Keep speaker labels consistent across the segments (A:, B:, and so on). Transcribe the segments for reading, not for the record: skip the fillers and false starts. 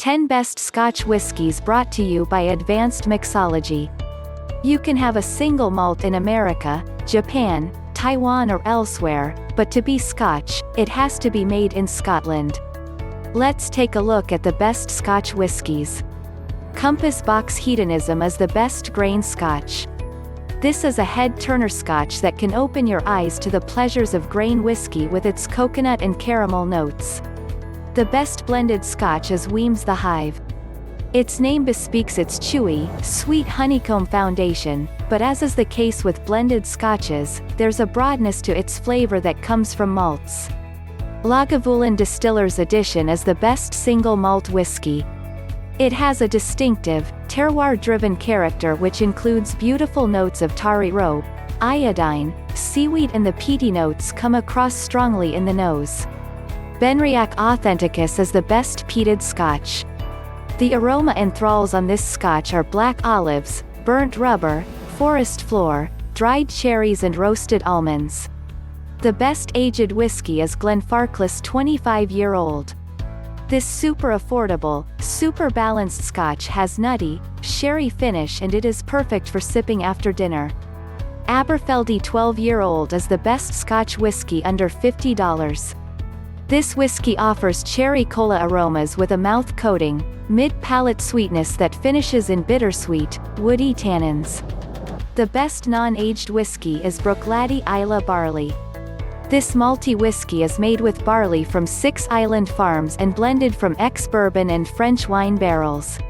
A: 10 Best Scotch Whiskies brought to you by Advanced Mixology. You can have a single malt in America, Japan, Taiwan or elsewhere, but to be Scotch, it has to be made in Scotland. Let's take a look at the best Scotch whiskies. Compass Box Hedonism is the best grain Scotch. This is a head-turner Scotch that can open your eyes to the pleasures of grain whiskey with its coconut and caramel notes. The best blended Scotch is Weems The Hive. Its name bespeaks its chewy, sweet honeycomb foundation, but as is the case with blended Scotches, there's a broadness to its flavor that comes from malts. Lagavulin Distiller's Edition is the best single malt whiskey. It has a distinctive, terroir-driven character which includes beautiful notes of tarry rope, iodine, seaweed, and the peaty notes come across strongly in the nose. Benriach Authenticus is the best peated Scotch. The aroma enthralls on this Scotch are black olives, burnt rubber, forest floor, dried cherries and roasted almonds. The best aged whiskey is Glenfarclas 25-year-old. This super affordable, super balanced Scotch has nutty, sherry finish and it is perfect for sipping after dinner. Aberfeldy 12-year-old is the best Scotch whiskey under $50. This whiskey offers cherry cola aromas with a mouth coating, mid-palate sweetness that finishes in bittersweet, woody tannins. The best non-aged whiskey is Bruichladdich Islay Barley. This malty whiskey is made with barley from 6 island farms and blended from ex-bourbon and French wine barrels.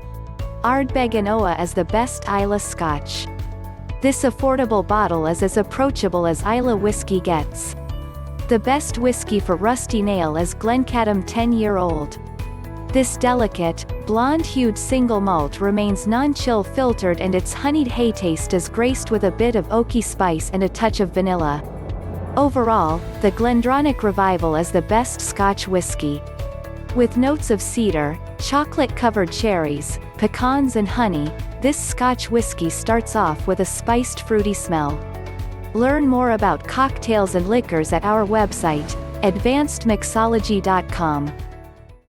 A: Ardbeg and Oa is the best Islay Scotch. This affordable bottle is as approachable as Islay whiskey gets. The best whiskey for rusty nail is Glencairn 10-year-old. This delicate, blonde-hued single malt remains non-chill filtered and its honeyed hay taste is graced with a bit of oaky spice and a touch of vanilla. Overall, the Glencairn Revival is the best Scotch whiskey. With notes of cedar, chocolate-covered cherries, pecans and honey, this Scotch whiskey starts off with a spiced fruity smell. Learn more about cocktails and liquors at our website, advancedmixology.com.